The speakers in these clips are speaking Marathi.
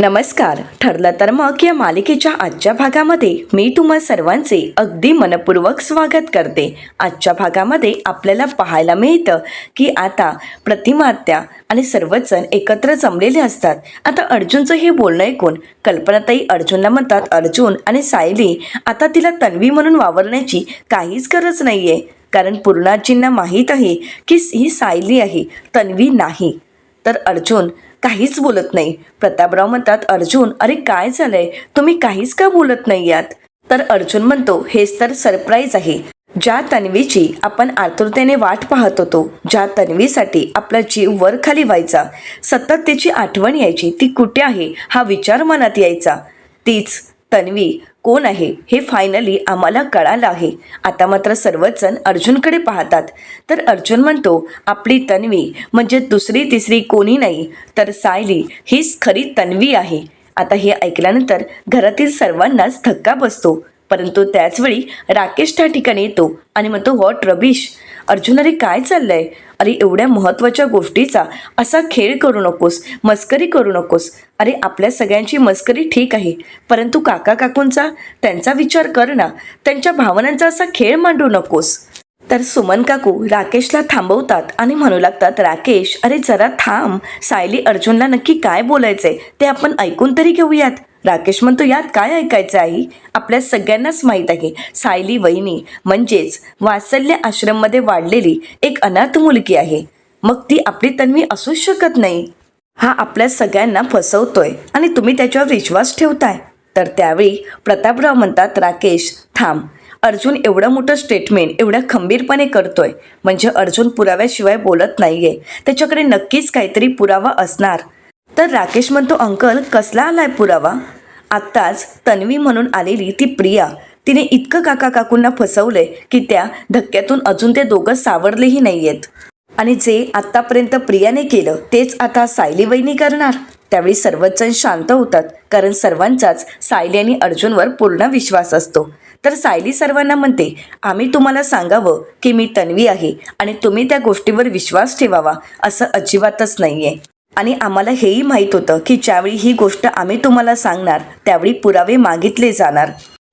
नमस्कार. ठरलं तर मग या मालिकेच्या आजच्या भागामध्ये मी तुम्हा सर्वांचे अगदी मनपूर्वक स्वागत करते. आजच्या भागामध्ये आपल्याला पाहायला मिळतं की आता प्रतिमा आत्या आणि सर्वच जण एकत्र जमलेले असतात. आता अर्जुनचं हे बोलणं ऐकून कल्पनाताई अर्जुनला म्हणतात, अर्जुन आणि सायली, आता तिला तन्वी म्हणून वावरण्याची काहीच गरज नाही आहे, कारण पूर्णाजींना माहीत आहे की ही सायली आहे, तन्वी नाही. तर अर्जुन काहीच बोलत नाही. प्रतापराव म्हणतात, अर्जुन अरे काय झालंय, तुम्ही काहीच का बोलत नाही यात? तर अर्जुन म्हणतो, हेच तर सरप्राईज आहे. ज्या तन्वीची आपण आतुरतेने वाट पाहत होतो, ज्या तन्वीसाठी आपला जीव वर खाली व्हायचा, सतत तिची आठवण यायची, ती कुठे आहे हा विचार मनात यायचा, तीच तन्वी कोण आहे हे फायनली आम्हाला कळालं आहे. आता मात्र सर्वच जण अर्जुनकडे पाहतात. तर अर्जुन म्हणतो, आपली तन्वी म्हणजे दुसरी तिसरी कोणी नाही, तर सायली हीच खरी तन्वी आहे. आता हे ऐकल्यानंतर घरातील सर्वांनाच धक्का बसतो. परंतु त्याचवेळी राकेश त्या ठिकाणी येतो आणि म्हणतो, व्हॉट रबिश, अर्जुन अरे काय चाललंय? अरे एवढ्या महत्त्वाच्या गोष्टीचा असा खेळ करू नकोस, मस्करी करू नकोस. अरे आपल्या सगळ्यांची मस्करी ठीक आहे, परंतु काका काकूंचा त्यांचा विचार कर ना, त्यांच्या भावनांचा असा खेळ मांडू नकोस. तर सुमन काकू राकेशला थांबवतात आणि म्हणू लागतात, राकेश अरे जरा थांब, सायली अर्जुनला नक्की काय बोलायचंय ते आपण ऐकून तरी घेऊयात. राकेश म्हणतो, यात काय ऐकायचं आहे? आपल्या सगळ्यांनाच माहीत आहे, सायली वहिनी म्हणजेच वात्सल्य आश्रममध्ये वाढलेली एक अनाथ मुलगी आहे. मग ती आपली तन्वी असूच शकत नाही. हा आपल्या सगळ्यांना फसवतोय आणि तुम्ही त्याच्यावर विश्वास ठेवताय. तर त्यावेळी प्रतापराव म्हणतात, राकेश थांब, अर्जुन एवढं मोठं स्टेटमेंट एवढ्या खंबीरपणे करतोय म्हणजे अर्जुन पुराव्याशिवाय बोलत नाहीये, त्याच्याकडे नक्कीच काहीतरी पुरावा असणार. तर राकेश म्हणतो, अंकल कसला आलाय पुरावा? आत्ताच तन्वी म्हणून आलेली ती प्रिया, तिने इतकं काका काकूंना फसवलंय की त्या धक्क्यातून अजून ते दोघं सावरलेही नाही आहेत. आणि जे आत्तापर्यंत प्रियाने केलं तेच आता सायली वहिनी करणार. त्यावेळी सर्वच जण शांत होतात, कारण सर्वांचाच सायली आणि अर्जुनवर पूर्ण विश्वास असतो. तर सायली सर्वांना म्हणते, आम्ही तुम्हाला सांगावं की मी तन्वी आहे आणि तुम्ही त्या गोष्टीवर विश्वास ठेवावा असं अजिबातच नाहीये. आणि आम्हाला हेही माहीत होतं की ज्यावेळी ही गोष्ट आम्ही तुम्हाला सांगणार त्यावेळी पुरावे मागितले जाणार,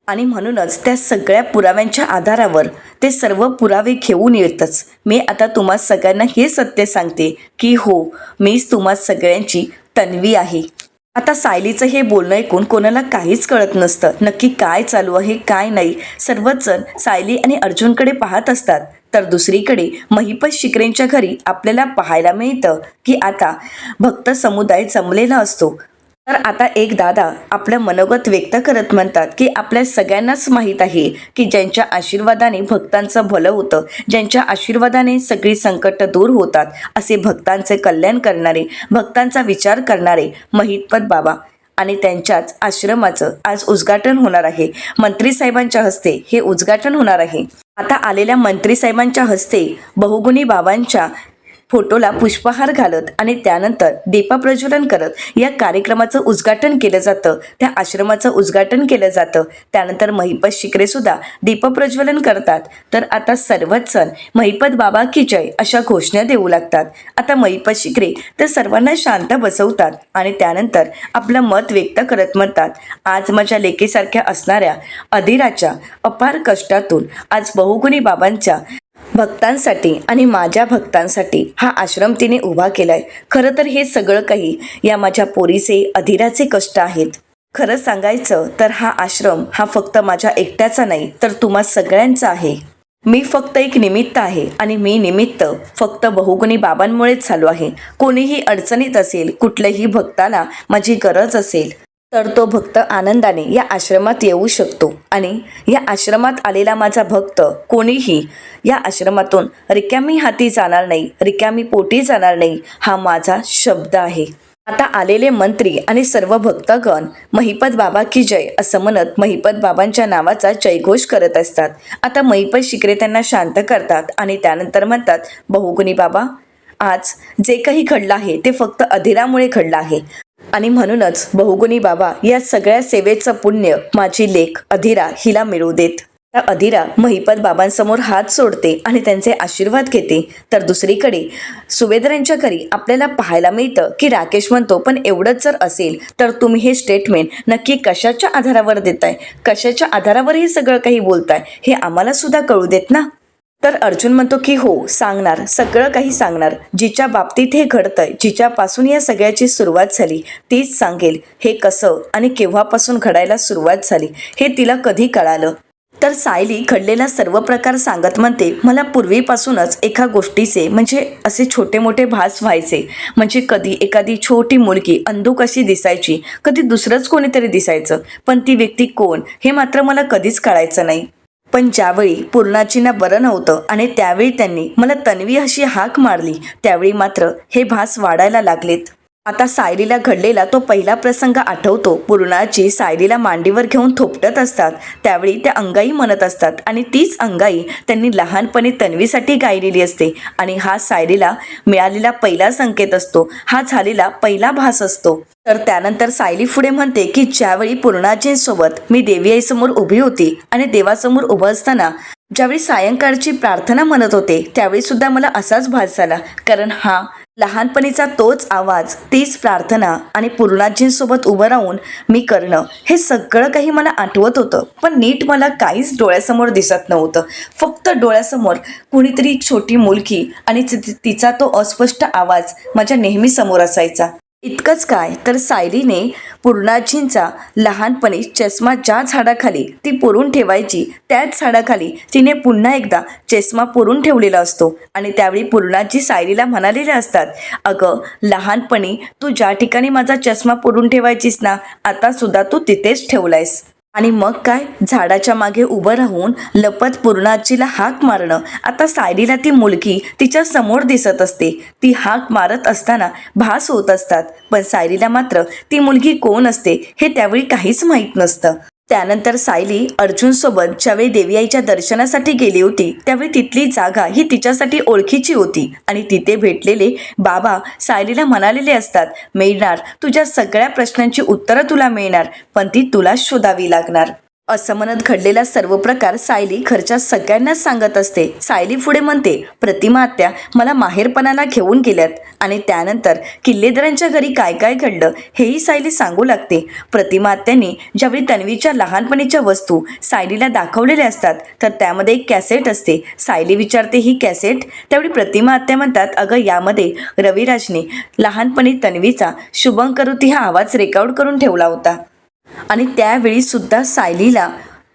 आणि म्हणूनच त्या सगळ्या पुराव्यांच्या आधारावर ते सर्व पुरावे घेऊन येतच मी आता तुम्हा सगळ्यांना हे सत्य सांगते की हो, मीच तुम्हा सगळ्यांची तन्वी आहे. आता सायलीचं हे बोलणं ऐकून कोणाला काहीच कळत नसतं, नक्की काय चालू आहे काय नाही. सर्वच जण सायली आणि अर्जुनकडे पाहत असतात. तर दुसरीकडे महिपत शिकरेंच्या घरी आपल्याला पाहायला मिळतं की आता भक्त समुदाय जमलेला असतो. तर आता एक दादा आपलं मनोगत व्यक्त करत म्हणतात की आपल्या सगळ्यांनाच माहीत आहे की ज्यांच्या आशीर्वादाने भक्तांचं भलं होतं, ज्यांच्या आशीर्वादाने सगळी संकट दूर होतात, असे भक्तांचे कल्याण करणारे, भक्तांचा विचार करणारे महिपत बाबा आणि त्यांच्याच आश्रमाचं आज उद्घाटन होणार आहे. मंत्री साहेबांच्या हस्ते हे उद्घाटन होणार आहे. आता आलेल्या मंत्री साहेबांच्या हस्ते बहुगुणी बाबांच्या फोटोला पुष्पहार घालत आणि त्यानंतर दीपप्रज्वलन करत या कार्यक्रमाचं उद्घाटन केलं जातं, त्या आश्रमाचं उद्घाटन केलं जातं. त्यानंतर महिपत शिकरे सुद्धा दीपप्रज्वलन करतात. तर आता सर्वच जण महिपत बाबा की जय अशा घोषणा देऊ लागतात. आता महिपत शिकरे तर सर्वांना शांत बसवतात आणि त्यानंतर आपलं मत व्यक्त करत म्हणतात, आज माझ्या लेकीसारख्या असणाऱ्या अधिराच्या अपार कष्टातून आज बहुगुणी बाबांच्या भक्तांसाठी आणि माझ्या भक्तांसाठी हा आश्रम तिने उभा केलाय. खरं तर हे सगळं काही या माझ्या पोरीचे अधिराचे कष्ट आहेत. खरं सांगायचं तर हा आश्रम हा फक्त माझ्या एकट्याचा नाही तर तुम्हा सगळ्यांचा आहे. मी फक्त एक निमित्त आहे आणि मी निमित्त फक्त बहुगुणी बाबांमुळेच झालो आहे. कोणीही अडचणीत असेल, कुठल्याही भक्ताला माझी गरज असेल तर तो भक्त आनंदाने या आश्रमात येऊ शकतो. आणि या आश्रमात आलेला माझा भक्त कोणीही या आश्रमातून रिकामी हाती जाणार नाही, रिकामी पोटी जाणार नाही, हा माझा शब्द आहे. आता आलेले मंत्री आणि सर्व भक्तगण महिपत बाबा की जय असं म्हणत महिपत बाबांच्या नावाचा जयघोष करत असतात. आता महिपत शिकरे त्यांना शांत करतात आणि त्यानंतर म्हणतात, बहुगुणी बाबा, आज जे काही घडलं आहे ते फक्त अधिरामुळे घडलं आहे आणि म्हणूनच बहुगुणी बाबा या सगळ्या सेवेचं पुण्य माझी लेक अधिरा हिला मिळू देत. अधीरा महिपत बाबांसमोर हात सोडते आणि त्यांचे आशीर्वाद घेते. तर दुसरीकडे सुभेदारांच्या घरी आपल्याला पाहायला मिळतं की राकेश म्हणतो, पण एवढंच जर असेल तर तुम्ही हे स्टेटमेंट नक्की कशाच्या आधारावर देताय, कशाच्या आधारावर हे सगळं काही बोलताय, हे आम्हाला सुद्धा कळू देत ना. तर अर्जुन म्हणतो की हो सांगणार, सगळं काही सांगणार. जिच्या बाबतीत हे घडतंय, जिच्यापासून या सगळ्याची सुरुवात झाली तीच सांगेल हे कसं आणि केव्हापासून घडायला सुरुवात झाली हे तिला कधी कळालं. तर सायली घडलेला सर्व प्रकार सांगत म्हणते, मला पूर्वीपासूनच एका गोष्टीचे म्हणजे असे छोटे मोठे भास व्हायचे. म्हणजे कधी एखादी छोटी मुलगी अंधुक अशी दिसायची, कधी दुसरंच कोणीतरी दिसायचं, पण ती व्यक्ती कोण हे मात्र मला कधीच कळायचं नाही. पण ज्यावेळी पूर्णाजींना बरं नव्हतं आणि त्यावेळी त्यांनी मला तन्वी अशी हाक मारली, त्यावेळी मात्र हे भास वाढायला लागलेत. आता सायलीला घडलेला तो पहिला प्रसंग आठवतो. पूर्णाजी सायलीला मांडीवर घेऊन थोपटत असतात, त्यावेळी त्या अंगाई म्हणत असतात आणि तीच अंगाई त्यांनी लहानपणी तन्वीसाठी गायलेली असते. आणि हा सायलीला मिळालेला पहिला संकेत असतो, हा झालेला पहिला भास असतो. तर त्यानंतर सायली पुढे म्हणते की ज्यावेळी पूर्णाजींसोबत मी देवी आईसमोर उभी होती आणि देवासमोर उभं असताना ज्यावेळी सायंकाळची प्रार्थना म्हणत होते, त्यावेळी सुद्धा मला असाच भास झाला. कारण हा लहानपणीचा तोच आवाज, तीच प्रार्थना आणि पूर्णाजींसोबत उभं राहून मी करणं, हे सगळं काही मला आठवत होतं. पण नीट मला काहीच डोळ्यासमोर दिसत नव्हतं. फक्त डोळ्यासमोर कुणीतरी छोटी मुलगी आणि तिचा तो अस्पष्ट आवाज माझ्या नेहमी समोर असायचा. इतकंच काय, तर सायलीने पूर्णाजींचा लहानपणी चष्मा ज्या झाडाखाली ती पुरून ठेवायची, त्याच झाडाखाली तिने पुन्हा एकदा चष्मा पुरून ठेवलेला असतो. आणि त्यावेळी पूर्णाजी सायलीला म्हणालेले असतात, अगं लहानपणी तू ज्या ठिकाणी माझा चष्मा पुरून ठेवायचीस ना, आता सुद्धा तू तिथेच ठेवलायस. आणि मग काय, झाडाच्या मागे उभं राहून लपत पूर्णाजीला हाक मारणं. आता सायलीला ती मुलगी तिच्या समोर दिसत असते, ती हाक मारत असताना भास होत असतात, पण सायलीला मात्र ती मुलगी कोण असते हे त्यावेळी काहीच माहीत नसतं. त्यानंतर सायली अर्जुनसोबत ज्यावेळी देवी आईच्या दर्शनासाठी गेली होती, त्यावेळी तिथली जागा ही तिच्यासाठी ओळखीची होती. आणि तिथे भेटलेले बाबा सायलीला म्हणालेले असतात, मिळणार, तुझ्या सगळ्या प्रश्नांची उत्तरं तुला मिळणार, पण ती तुलाच शोधावी लागणार. असं म्हणत घडलेला सर्व प्रकार सायली घरच्या सगळ्यांनाच सांगत असते. सायली पुढे म्हणते, प्रतिमा आत्या मला माहेरपणाला घेऊन गेल्यात. आणि त्यानंतर किल्लेदारांच्या घरी काय काय घडलं हेही सायली सांगू लागते. प्रतिमा आत्यांनी ज्यावेळी तन्वीच्या लहानपणीच्या वस्तू सायलीला दाखवलेल्या असतात, तर त्यामध्ये एक कॅसेट असते. सायली विचारते, ही कॅसेट? त्यावेळी प्रतिमा आत्या म्हणतात, अगं यामध्ये रविराजने लहानपणी तन्वीचा शुभंकरोती हा आवाज रेकॉर्ड करून ठेवला होता. आणि त्यावेळी सुद्धा सायलीला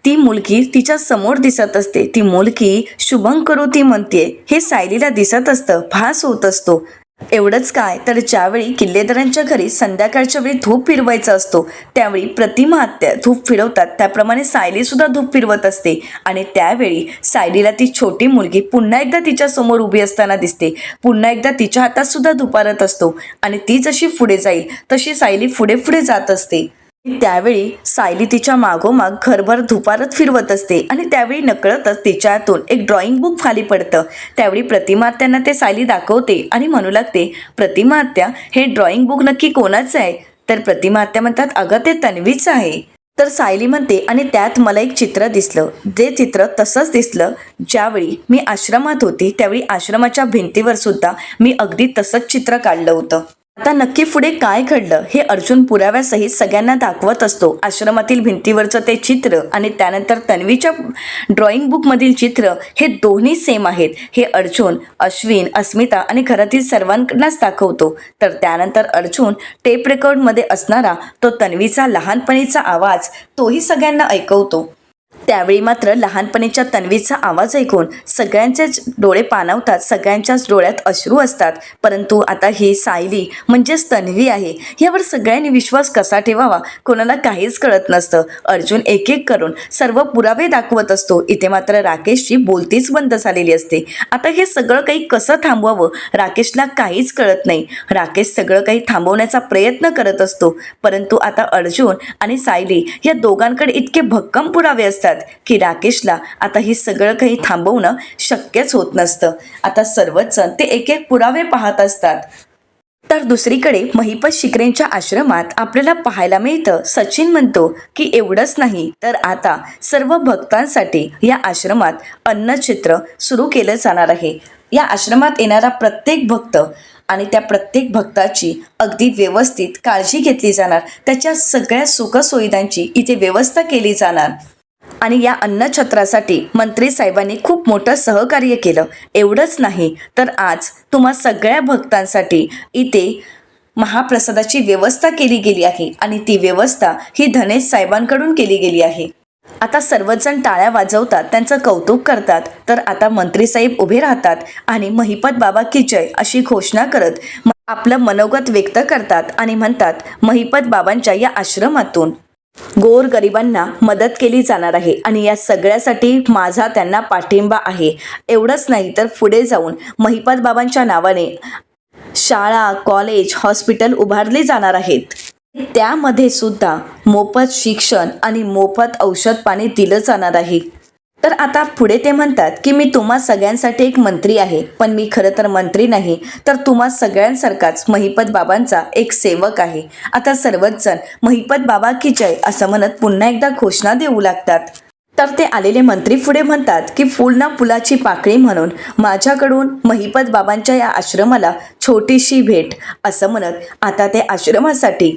ती मुलगी तिच्या समोर दिसत असते. ती मुलगी शुभंकरोती म्हणते हे सायलीला दिसत असतं, भास होत असतो. एवढंच काय, तर ज्यावेळी किल्लेदारांच्या घरी संध्याकाळच्या वेळी धूप फिरवायचा असतो, त्यावेळी प्रतिमा आत्या धूप फिरवतात, त्याप्रमाणे सायली सुद्धा धूप फिरवत असते. आणि त्यावेळी सायलीला ती छोटी मुलगी पुन्हा एकदा तिच्या समोर उभी असताना दिसते. पुन्हा एकदा तिच्या हातात सुद्धा धुपारत असतो. आणि ती जशी पुढे जाईल तशी सायली पुढे पुढे जात असते. त्यावेळी सायली तिच्या मागोमाग घरभर धुपारत फिरवत असते. आणि त्यावेळी नकळतच तिच्या हातून एक ड्रॉइंग बुक खाली पडतं. त्यावेळी प्रतिमा आत्यांना ते सायली दाखवते आणि म्हणू लागते, प्रतिमा आत्या हे ड्रॉइंग बुक नक्की कोणाचं आहे? तर प्रतिमा आत्या म्हणतात, अगं ते तन्वीचं आहे. तर सायली म्हणते, आणि त्यात मला एक चित्र दिसलं, जे चित्र तसंच दिसलं ज्यावेळी मी आश्रमात होती, त्यावेळी आश्रमाच्या भिंतीवर सुद्धा मी अगदी तसंच चित्र काढलं होतं. आता नक्की पुढे काय घडलं हे अर्जुन पुराव्यासहित सगळ्यांना दाखवत असतो. आश्रमातील भिंतीवरचं ते चित्र आणि त्यानंतर तन्वीच्या ड्रॉइंग बुकमधील चित्र हे दोन्ही सेम आहेत हे अर्जुन, अश्विन, अस्मिता आणि घरातील सर्वांनाच दाखवतो. तर त्यानंतर अर्जुन टेप रेकॉर्डमध्ये असणारा तो तन्वीचा लहानपणीचा आवाज तोही सगळ्यांना ऐकवतो. त्यावेळी मात्र लहानपणीच्या तन्वीचा आवाज ऐकून सगळ्यांचेच डोळे पाणावतात, सगळ्यांच्याच डोळ्यात अश्रू असतात. परंतु आता ही सायली म्हणजेच तन्वी आहे, यावर सगळ्यांनी विश्वास कसा ठेवावा कोणाला काहीच कळत नसतं. अर्जुन एक एक करून सर्व पुरावे दाखवत असतो. इथे मात्र राकेशची बोलतीच बंद झालेली असते. आता हे सगळं काही कसं थांबवावं राकेशला काहीच कळत नाही. राकेश सगळं काही थांबवण्याचा प्रयत्न करत असतो, परंतु आता अर्जुन आणि सायली या दोघांकडे इतके भक्कम पुरावे असतात की राकेशला आता हे सगळं काही थांबवणं शक्यच होत नसतं. आता सर्वच जण ते एक एक पुरावे पाहत असतात. तर दुसरीकडे महिपत शिकरेंच्या आश्रमात आपल्याला पाहायला मिळतं, सचिन म्हणतो की एवढंच नाही तर आता सर्व भक्तांसाठी या आश्रमात अन्नछत्र सुरू केलं जाणार आहे. या आश्रमात येणारा प्रत्येक भक्त आणि त्या प्रत्येक भक्ताची अगदी व्यवस्थित काळजी घेतली जाणार, त्याच्या सगळ्या सुखसुविधांची इथे व्यवस्था केली जाणार. आणि या अन्नछत्रासाठी मंत्री साहेबांनी खूप मोठं सहकार्य केलं. एवढंच नाही तर आज तुम्हा सगळ्या भक्तांसाठी इथे महाप्रसादाची व्यवस्था केली गेली आहे आणि ती व्यवस्था ही धनेश साहेबांकडून केली गेली आहे. आता सर्वजण टाळ्या वाजवतात, त्यांचं कौतुक करतात. तर आता मंत्री साहेब उभे राहतात आणि महिपत बाबा की जय अशी घोषणा करत आपलं मनोगत व्यक्त करतात आणि म्हणतात, महिपत बाबांच्या या आश्रमातून गोर गरिबांना मदत केली जाणार आहे आणि या सगळ्यासाठी माझा त्यांना पाठिंबा आहे. एवढंच नाही तर पुढे जाऊन महिपत बाबांच्या नावाने शाळा, कॉलेज, हॉस्पिटल उभारली जाणार आहेत. त्यामध्ये सुद्धा मोफत शिक्षण आणि मोफत औषध पाणी दिलं जाणार आहे. तर आता पुढे ते म्हणतात की मी तुम्हा सगळ्यांसाठी एक मंत्री आहे, पण मी खरं तर मंत्री नाही, तर तुम्हा सगळ्यांसारखाच महिपत बाबांचा एक सेवक आहे. आता सर्वच जण महिपत बाबा की जय असं म्हणत पुन्हा एकदा घोषणा देऊ लागतात. तर ते आलेले मंत्री पुढे म्हणतात की फुल ना फुलाची पाकळी म्हणून माझ्याकडून महिपत बाबांच्या या आश्रमाला छोटीशी भेट असं म्हणत आता ते आश्रमासाठी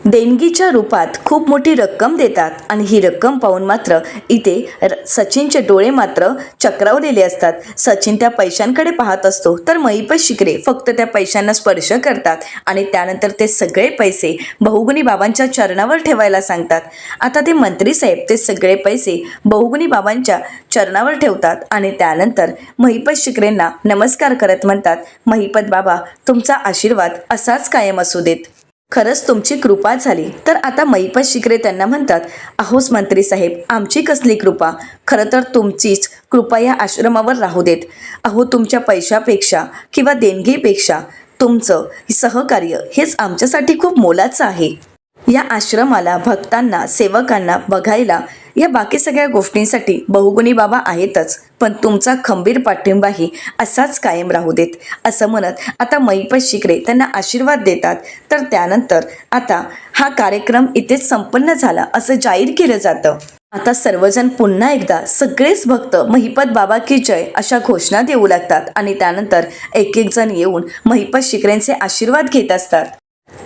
देणगीच्या रूपात खूप मोठी रक्कम देतात. आणि ही रक्कम पाहून मात्र इथे सचिनचे डोळे मात्र चक्रावलेले असतात. सचिन त्या पैशांकडे पाहत असतो तर महिपत शिकरे फक्त त्या पैशांना स्पर्श करतात आणि त्यानंतर ते सगळे पैसे बहुगुणी बाबांच्या चरणावर ठेवायला सांगतात. आता ते मंत्री साहेब ते सगळे पैसे बहुगुणी बाबांच्या चरणावर ठेवतात आणि त्यानंतर महिपत शिकरेंना नमस्कार करत म्हणतात, महिपत बाबा तुमचा आशीर्वाद असाच कायम असू देत. खरंच तुमची कृपा झाली. तर आता महिपत शिकरे त्यांना म्हणतात, अहोस मंत्री साहेब आमची कसली कृपा, खरं तर तुमचीच कृपा या आश्रमावर राहू देत. अहो तुमच्या पैशापेक्षा किंवा देणगीपेक्षा तुमचं सहकार्य हेच आमच्यासाठी खूप मोलाचं आहे. या आश्रमाला, भक्तांना, सेवकांना बघायला या बाकी सगळ्या गोष्टींसाठी बहुगुणी बाबा आहेतच, पण तुमचा खंबीर पाठिंबाही असाच कायम राहू देत असं म्हणत आता महिपत शिकरे त्यांना आशीर्वाद देतात. तर त्यानंतर आता हा कार्यक्रम इथेच संपन्न झाला असं जाहीर केलं जातं. आता सर्वजण पुन्हा एकदा सगळेच भक्त महिपत बाबा की जय अशा घोषणा देऊ लागतात आणि त्यानंतर एक एक जण येऊन महिपत शिकरेंचे आशीर्वाद घेत असतात.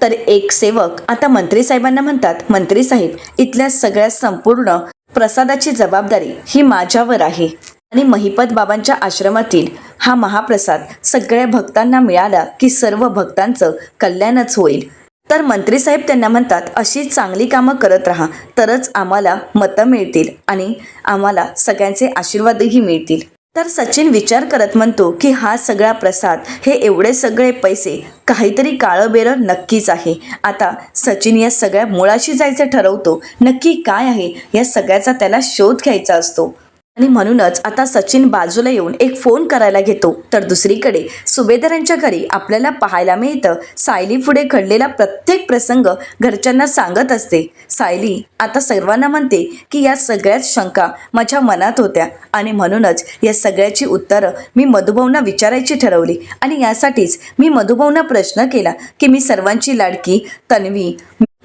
तर एक सेवक आता मंत्री साहेबांना म्हणतात, मंत्री साहेब इथल्या सगळ्या संपूर्ण प्रसादाची जबाबदारी ही माझ्यावर आहे आणि महिपत बाबांच्या आश्रमातील हा महाप्रसाद सगळ्या भक्तांना मिळाला की सर्व भक्तांचं कल्याणच होईल. तर मंत्री साहेब त्यांना म्हणतात, अशी चांगली कामं करत राहा तरच आम्हाला मतं मिळतील आणि आम्हाला सगळ्यांचे आशीर्वादही मिळतील. तर सचिन विचार करत म्हणतो की हा सगळा प्रसाद, हे एवढे सगळे पैसे, काहीतरी काळं बेरं नक्कीच आहे. आता सचिन या सगळ्या मुळाशी जायचं ठरवतो. नक्की काय आहे या सगळ्याचा त्याला शोध घ्यायचा असतो आणि म्हणूनच आता सचिन बाजूला येऊन एक फोन करायला घेतो. तर दुसरीकडे सुभेदारांच्या घरी आपल्याला पाहायला मिळतं, सायली पुढे घडलेला प्रत्येक प्रसंग घरच्यांना सांगत असते. सायली आता सर्वांना म्हणते की या सगळ्यात शंका माझ्या मनात होत्या आणि म्हणूनच या सगळ्याची उत्तरं मी मधुभाऊंना विचारायची ठरवली आणि यासाठीच मी मधुभाऊंना प्रश्न केला की मी सर्वांची लाडकी तन्वी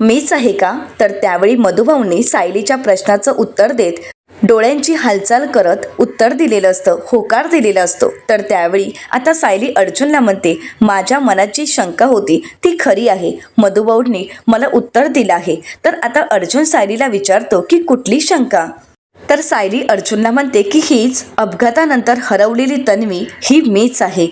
मीच आहे का. तर त्यावेळी मधुभाऊंनी सायलीच्या प्रश्नाचं उत्तर देत डोळ्यांची हालचाल करत उत्तर दिलेलं असतं, होकार दिलेला असतो. तर त्यावेळी आता सायली अर्जुनला म्हणते, माझ्या मनाची शंका होती ती खरी आहे, मधुभाऊंनी मला उत्तर दिलं आहे. तर आता अर्जुन सायलीला विचारतो की कुठली शंका. तर सायली अर्जुनला म्हणते की हीच अपघातानंतर हरवलेली तन्वी ही मीच आहे.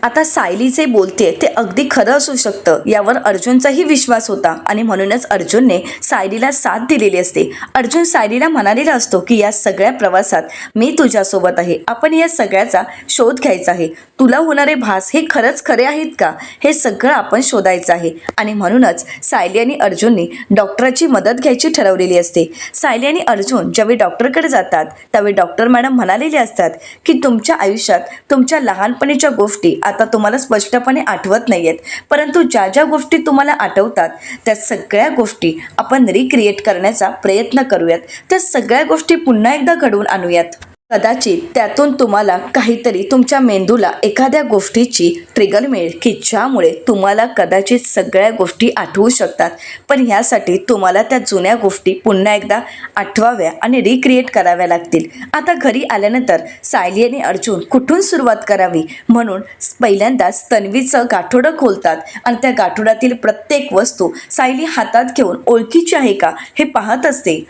आता सायली जे बोलते ते अगदी खरं असू शकतं यावर अर्जुनचाही विश्वास होता आणि म्हणूनच अर्जुनने सायलीला साथ दिलेली असते. अर्जुन सायलीला म्हणालेला असतो की या सगळ्या प्रवासात मी तुझ्यासोबत आहे, आपण या सगळ्याचा शोध घ्यायचा आहे. तुला होणारे भास हे खरंच खरे आहेत का हे सगळं आपण शोधायचं आहे. आणि म्हणूनच सायली आणि अर्जुनने डॉक्टराची मदत घ्यायची ठरवलेली असते. सायली आणि अर्जुन ज्यावेळी डॉक्टरकडे जातात त्यावेळी डॉक्टर मॅडम म्हणालेले असतात की तुमच्या आयुष्यात तुमच्या लहानपणीच्या गोष्टी आता तुम्हाला स्पष्टपणे आठवत नाही आहेत, परंतु ज्या ज्या गोष्टी तुम्हाला आठवतात त्या सगळ्या गोष्टी आपण रिक्रिएट करण्याचा प्रयत्न करूयात, त्या सगळ्या गोष्टी पुन्हा एकदा घडवून आणूयात. कदाचित त्यातून तुम्हाला काहीतरी तुमच्या मेंदूला एखाद्या गोष्टीची ट्रिगर मिळेल की ज्यामुळे तुम्हाला कदाचित सगळ्या गोष्टी आठवू शकतात. पण ह्यासाठी तुम्हाला त्या जुन्या गोष्टी पुन्हा एकदा आठवाव्या आणि रिक्रिएट कराव्या लागतील. आता घरी आल्यानंतर सायली आणि अर्जुन कुठून सुरुवात करावी म्हणून पहिल्यांदाच तन्वीचं गाठोडं खोलतात आणि त्या गाठोड्यातील प्रत्येक वस्तू सायली हातात घेऊन ओळखीची आहे का हे पाहत असते.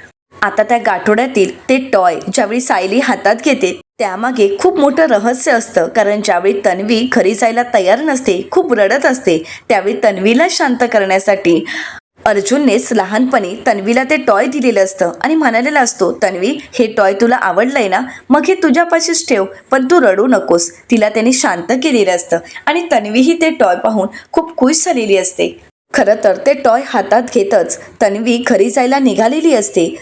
आता त्या गाठोड्यातील ते टॉय ज्यावेळी सायली हातात घेते त्यामागे खूप मोठं रहस्य असतं. कारण ज्यावेळी तन्वी घरी जायला तयार नसते, खूप रडत असते, त्यावेळी तन्वीला शांत करण्यासाठी अर्जुननेच लहानपणी तन्वीला ते टॉय दिलेलं असतं आणि म्हणालेला असतो, तन्वी हे टॉय तुला आवडलंय ना, मग हे तुझ्यापाशीच ठेव, पण तू रडू नकोस. तिला त्याने शांत केलेलं असतं आणि तन्वीही ते टॉय पाहून खूप खुश झालेली असते. खरं तर ते टॉय हातात घेतच तन्वी घरी जायला निघालेली असते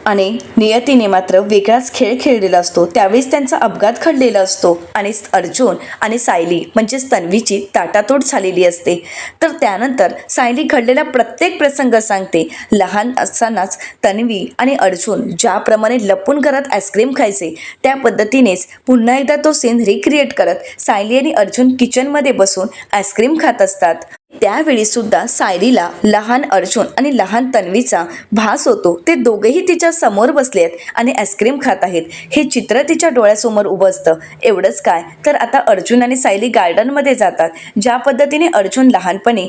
आणि नियतीने मात्र वेगळाच खेळ खेळलेला असतो. त्यावेळेस त्यांचा अपघात घडलेला असतो आणि अर्जुन आणि सायली म्हणजेच तन्वीची ताटातोड झालेली असते. तर त्यानंतर सायली घडलेला प्रत्येक प्रसंग सांगते. लहान असतानाच तन्वी आणि अर्जुन ज्याप्रमाणे लपून घरात आईस्क्रीम खायचे त्या पद्धतीनेच पुन्हा एकदा तो सीन रिक्रिएट करत सायली आणि अर्जुन किचनमध्ये बसून आईस्क्रीम खात असतात. त्यावेळी सुद्धा सायलीला लहान अर्जुन आणि लहान तन्वीचा भास होतो. ते दोघेही तिच्या समोर बसले आहेत आणि आईस्क्रीम खात आहेत. हे चित्र तिच्या डोळ्यासमोर उभं असतं. एवढंच काय तर आता अर्जुन आणि सायली गार्डनमध्ये जातात. ज्या पद्धतीने अर्जुन लहानपणी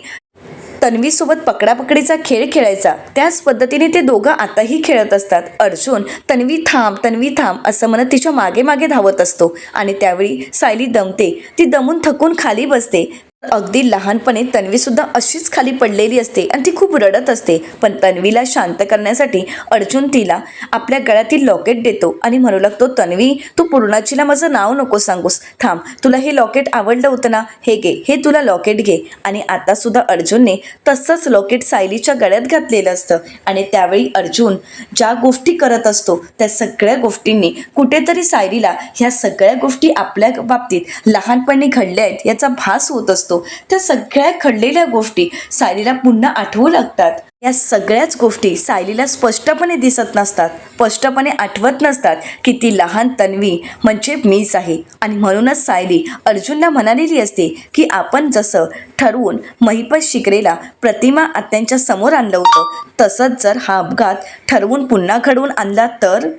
तन्वीसोबत पकडापकडीचा खेळ खेळायचा त्याच पद्धतीने ते दोघं आताही खेळत असतात. अर्जुन तन्वी थांब असं म्हणत तिच्या मागे मागे धावत असतो आणि त्यावेळी सायली दमते. ती दमून थकून खाली बसते. अगदी लहानपणे तन्वीसुद्धा अशीच खाली पडलेली असते आणि ती खूप रडत असते. पण तन्वीला शांत करण्यासाठी अर्जुन तिला आपल्या गळ्यातील लॉकेट देतो आणि म्हणू लागतो, तन्वी तू पूर्णाचीला माझं नाव नको सांगूस, थांब, तुला हे लॉकेट आवडलं होतं ना, हे घे, हे तुला लॉकेट घे. आणि आता सुद्धा अर्जुनने तसंच लॉकेट सायलीच्या गळ्यात घातलेलं असतं आणि त्यावेळी अर्जुन ज्या गोष्टी करत असतो त्या सगळ्या गोष्टींनी कुठेतरी सायलीला ह्या सगळ्या गोष्टी आपल्या बाबतीत लहानपणी घडल्या आहेत याचा भास होत असतो. त्या सगळ्या घडलेल्या गोष्टी सायलीला पुन्हा आठवू लागतात. या सगळ्याच गोष्टी सायलीला स्पष्टपणे दिसत नसतात, स्पष्टपणे आठवत नसतात की ती लहान तन्वी म्हणजे मीच आहे. आणि म्हणूनच सायली अर्जुनला म्हणालेली असते की आपण जसं ठरवून महिपत शिकरेला प्रतिमा आत्यांच्या समोर आणलं होतं तसंच जर हा अपघात ठरवून पुन्हा घडवून आणला तर.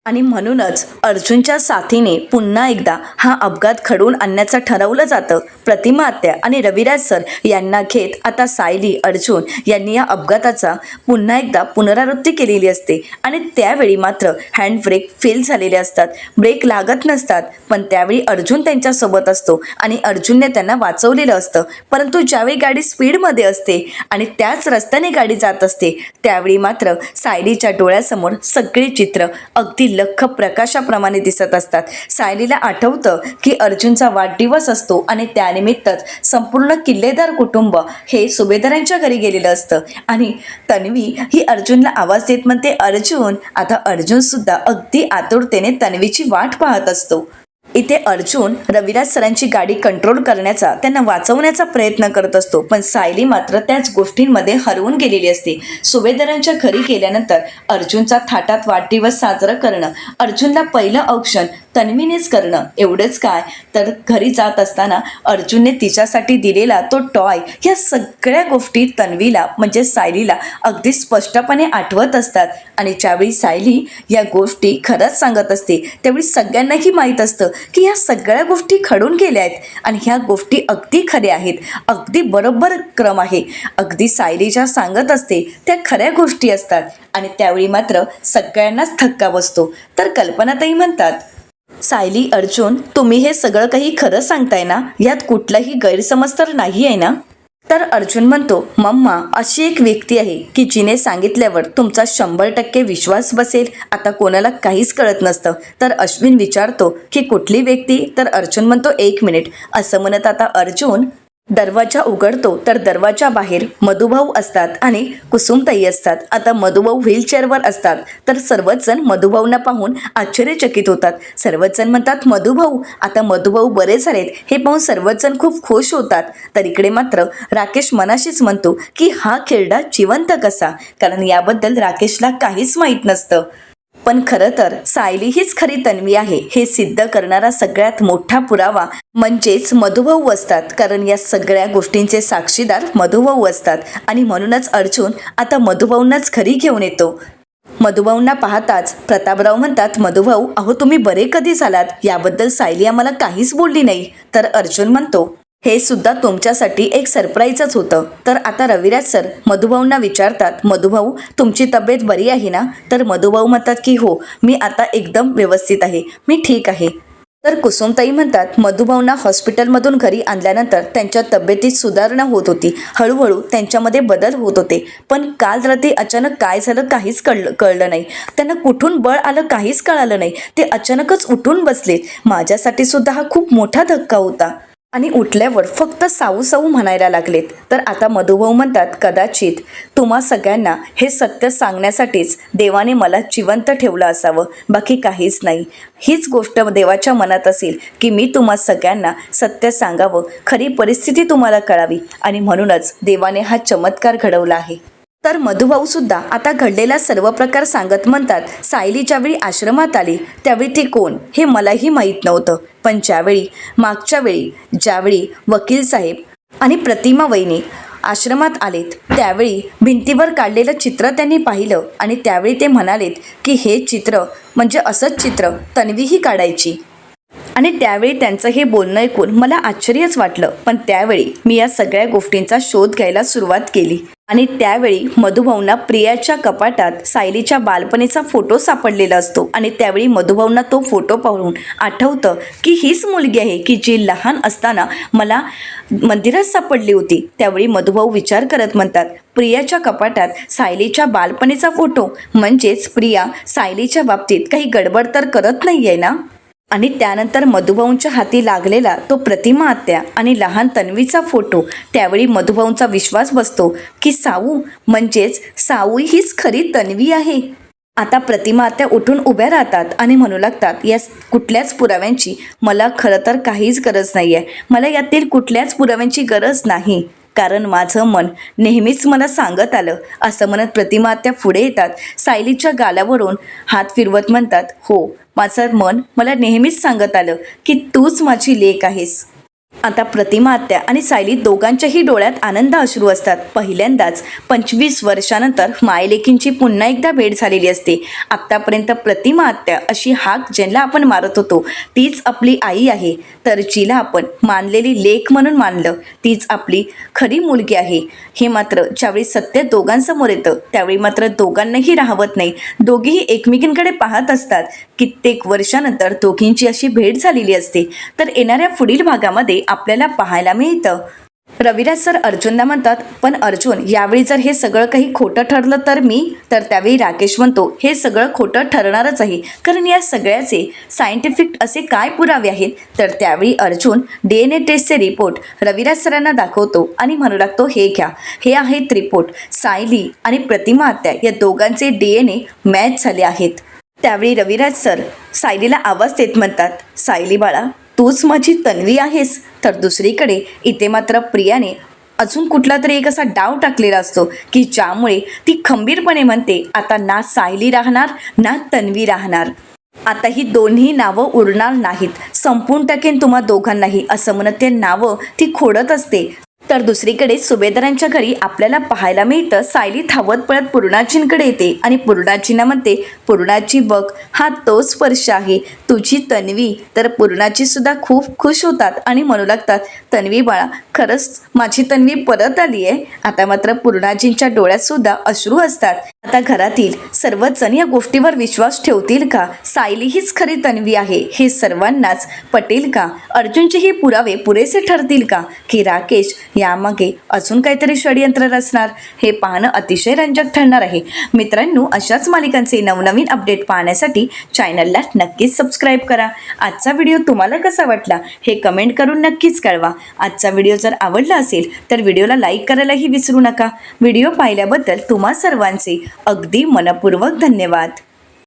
आणि म्हणूनच अर्जुनच्या साथीने पुन्हा एकदा हा अपघात घडवून आणण्याचं ठरवलं जातं. प्रतिमा आत्या आणि रविराज सर यांना घेत आता सायली अर्जुन यांनी या अपघाताचा पुन्हा एकदा पुनरावृत्ती केलेली असते. आणि त्यावेळी मात्र हँड ब्रेक फेल झालेले असतात, ब्रेक लागत नसतात. पण त्यावेळी अर्जुन त्यांच्यासोबत असतो आणि अर्जुनने त्यांना वाचवलेलं असतं. परंतु ज्यावेळी गाडी स्पीडमध्ये असते आणि त्याच रस्त्याने गाडी जात असते त्यावेळी मात्र सायलीच्या डोळ्यासमोर सगळे चित्र अगदी लख्ख प्रकाशाप्रमाणे दिसत असतात. सायलीला आठवतं की अर्जुनचा वाढदिवस असतो आणि त्यानिमित्तच संपूर्ण किल्लेदार कुटुंब हे सुभेदारांच्या घरी गेलेलं असतं. आणि तन्वी ही अर्जुनला आवाज देत म्हणते, अर्जुन. आता अर्जुन सुद्धा अगदी आतुरतेने तन्वीची वाट पाहत असतो. इथे अर्जुन रविराज सरांची गाडी कंट्रोल करण्याचा, त्यांना वाचवण्याचा प्रयत्न करत असतो. पण सायली मात्र त्याच गोष्टींमध्ये हरवून गेलेली असते. सुभेदारांच्या घरी गेल्यानंतर अर्जुनचा थाटात वाढदिवस साजरा करणं, अर्जुनला पहिलं औक्षण तन्वीनेच करणं. एवढंच काय तर घरी जात असताना अर्जुनने तिच्यासाठी दिलेला तो टॉय, या सगळ्या गोष्टी तन्वीला म्हणजे सायलीला अगदी स्पष्टपणे आठवत असतात. आणि ज्यावेळी सायली या गोष्टी खरंच सांगत असते त्यावेळी सगळ्यांनाही माहीत असतं की ह्या सगळ्या गोष्टी घडून गेल्या आहेत आणि ह्या गोष्टी अगदी खऱ्या आहेत, अगदी बरोबर क्रम आहे. अगदी सायली ज्या सांगत असते त्या खऱ्या गोष्टी असतात. आणि त्यावेळी मात्र सगळ्यांनाच धक्का बसतो. तर कल्पनाताई म्हणतात, सायली अर्जुन तुम्ही हे सगळं काही खरं सांगताय ना, यात कुठलाही गैरसमज तर नाही आहे ना. तर अर्जुन म्हणतो, मम्मा अशी एक व्यक्ती आहे की जिने सांगितल्यावर तुमचा 100% विश्वास बसेल. आता कोणाला काहीच कळत नसतं. तर अश्विन विचारतो की कुठली व्यक्ती. तर अर्जुन म्हणतो 1 मिनिट असं म्हणत आता अर्जुन दरवाजा उघडतो. तर दरवाजा बाहेर मधुभाऊ असतात आणि कुसुमताई असतात. आता मधुभाऊ व्हीलचेअरवर असतात. तर सर्वच जण मधुभाऊंना पाहून आश्चर्यचकित होतात. सर्वच जण म्हणतात, मधुभाऊ. आता मधुभाऊ बरे झालेत हे पाहून सर्वच जण खूप खुश होतात. तर इकडे मात्र राकेश मनाशीच म्हणतो की हा खेळडा जिवंत कसा, कारण याबद्दल राकेशला काहीच माहीत नसतं. पण खरं तर सायली हीच खरी तन्वी आहे हे सिद्ध करणारा सगळ्यात मोठा पुरावा म्हणजेच मधुभाऊ असतात. कारण या सगळ्या गोष्टींचे साक्षीदार मधुभाऊ असतात आणि म्हणूनच अर्जुन आता मधुभाऊंनाच घरी घेऊन येतो. मधुभाऊंना पाहताच प्रतापराव म्हणतात, मधुभाऊ अहो तुम्ही बरे कधी झालात? याबद्दल सायली आम्हाला काहीच बोलली नाही. तर अर्जुन म्हणतो, हे सुद्धा तुमच्यासाठी एक सरप्राईजच होतं. तर आता रविराज सर मधुभाऊंना विचारतात, मधुभाऊ तुमची तब्येत बरी आहे ना? तर मधुभाऊ म्हणतात की हो, मी आता एकदम व्यवस्थित आहे, मी ठीक आहे. तर कुसुमताई म्हणतात, मधुभाऊंना हॉस्पिटलमधून घरी आणल्यानंतर त्यांच्या तब्येतीत सुधारणा होत होती. हळूहळू त्यांच्यामध्ये बदल होत होते. पण काल रात्री अचानक काय झालं काहीच कळलं नाही. त्यांना कुठून बळ आलं काहीच कळालं नाही. ते अचानकच उठून बसले. माझ्यासाठी सुद्धा हा खूप मोठा धक्का होता. आणि उठल्यावर फक्त साऊ साऊ म्हणायला लागलेत. तर आता मधुभाऊ म्हणतात, कदाचित तुम्हा सगळ्यांना हे सत्य सांगण्यासाठीच देवाने मला जिवंत ठेवलं असावं, बाकी काहीच नाही. हीच गोष्ट देवाच्या मनात असेल की मी तुम्हा सगळ्यांना सत्य सांगावं, खरी परिस्थिती तुम्हाला कळावी आणि म्हणूनच देवाने हा चमत्कार घडवला आहे. तर मधुभाऊ सुद्धा आता घडलेला सर्व प्रकार सांगत म्हणतात, सायली ज्यावेळी आश्रमात आली त्यावेळी ती कोण हे मलाही माहीत नव्हतं. पण मागच्या वेळी ज्यावेळी वकील साहेब आणि प्रतिमा वहिनी आश्रमात आलेत त्यावेळी भिंतीवर काढलेलं चित्र त्यांनी पाहिलं आणि त्यावेळी ते म्हणालेत की हे चित्र म्हणजे असंच चित्र तन्वीही काढायची. आणि त्यावेळी त्यांचं हे बोलणं ऐकून मला आश्चर्यच वाटलं. पण त्यावेळी मी या सगळ्या गोष्टींचा शोध घ्यायला सुरुवात केली आणि त्यावेळी मधुभाऊंना प्रियाच्या कपाटात सायलीच्या बालपणीचा फोटो सापडलेला असतो आणि त्यावेळी मधुभाऊंना तो फोटो पाहून आठवतं की हीच मुलगी आहे की जी लहान असताना मला मंदिरात सापडली होती. त्यावेळी मधुभाऊ विचार करत म्हणतात, प्रियाच्या कपाटात सायलीच्या बालपणीचा फोटो म्हणजेच प्रिया सायलीच्या बाबतीत काही गडबड तर करत नाही आहे ना? आणि त्यानंतर मधुभाऊंच्या हाती लागलेला तो प्रतिमा आत्या आणि लहान तन्वीचा फोटो, त्यावेळी मधुभाऊंचा विश्वास बसतो की साऊ म्हणजेच साऊ हीच खरी तन्वी आहे. आता प्रतिमा आत्या उठून उभ्या राहतात आणि म्हणू लागतात, या कुठल्याच पुराव्यांची मला खरं तर काहीच गरज नाही आहे. मला यातील कुठल्याच पुराव्यांची गरज नाही, कारण माझं मन नेहमीच मला सांगत आलं. असं म्हणत प्रतिमा आत्या पुढे येतात. सायलीच्या गालावरून हात फिरवत म्हणतात, हो माझं मन मला नेहमीच सांगत आलं की तूच माझी लेक आहेस. आता प्रतिमा आत्या आणि सायली दोघांच्याही डोळ्यात आनंद अश्रू असतात. पहिल्यांदाच 25 वर्षानंतर मायलेकींची पुन्हा एकदा भेट झालेली असते. आत्तापर्यंत प्रतिमा आत्या अशी हाक ज्यांना आपण मारत होतो तीच आपली आई आहे, तर जिला आपण मानलेली लेक म्हणून मानलं तीच आपली खरी मुलगी आहे. हे मात्र ज्यावेळी सत्य दोघांसमोर येतं त्यावेळी मात्र दोघांनाही राहवत नाही. दोघेही एकमेकींकडे पाहत असतात. कित्येक वर्षानंतर दोघींची अशी भेट झालेली असते. तर येणाऱ्या पुढील भागामध्ये आपल्याला पाहायला मिळतं. रविराज सर अर्जुनला म्हणतात, पण अर्जुन यावेळी जर हे सगळं काही खोटं ठरलं तर त्यावेळी राकेश म्हणतो, हे सगळं खोटं ठरणारच आहे, कारण या सगळ्याचे सायंटिफिक असे काय पुरावे आहेत. तर त्यावेळी अर्जुन DNA टेस्टचे रिपोर्ट रविराज सरांना दाखवतो आणि म्हणू लागतो, हे घ्या, हे आहेत रिपोर्ट. सायली आणि प्रतिमा आत्या या दोघांचे DNA मॅच झाले आहेत. त्यावेळी रविराज सर सायलीला आवाज देत म्हणतात, सायली बाळा तूच माझी तन्वी आहेस. तर दुसरीकडे इथे मात्र प्रियाने अजून कुठला तरी एक असा डाव टाकलेला असतो की ज्यामुळे ती खंबीरपणे म्हणते, आता ना सायली राहणार ना तन्वी राहणार, आता ही दोन्ही नावं उरणार नाहीत, संपून टाकेन तुम्हा दोघांनाही, असं म्हणत ते नावं ती खोडत असते. तर दुसरीकडे सुभेदारांच्या घरी आपल्याला पाहायला मिळतं, सायली धावत पळत पूर्णाजींकडे येते आणि पूर्णाजींना म्हणते, पूर्णाजी बघ हा तोच स्पर्श आहे तुझी तन्वी. तर पूर्णाजी सुद्धा खूप खुश होतात आणि म्हणू लागतात, तन्वी बाळा खरंच माझी तन्वी परत आली आहे. आता मात्र पूर्णाजींच्या डोळ्यात सुद्धा अश्रू असतात. आता घरातील सर्वच जण या गोष्टीवर विश्वास ठेवतील का? सायली हीच खरी तन्वी आहे हे सर्वांनाच पटेल का? अर्जुनचे हे पुरावे पुरेसे ठरतील का? की राकेश यामागे अजून काहीतरी षडयंत्र रचणार? हे पाहणं अतिशय रंजक ठरणार आहे. मित्रांनो, अशाच मालिकांचे नवनवीन अपडेट पाहण्यासाठी चॅनलला नक्कीच सबस्क्राईब करा. आजचा व्हिडिओ तुम्हाला कसा वाटला हे कमेंट करून नक्कीच कळवा. आजचा व्हिडिओ जर आवडला असेल तर व्हिडिओला लाईक करायलाही विसरू नका. व्हिडिओ पाहिल्याबद्दल तुम्हा सर्वांचे अगदी मनपूर्वक धन्यवाद.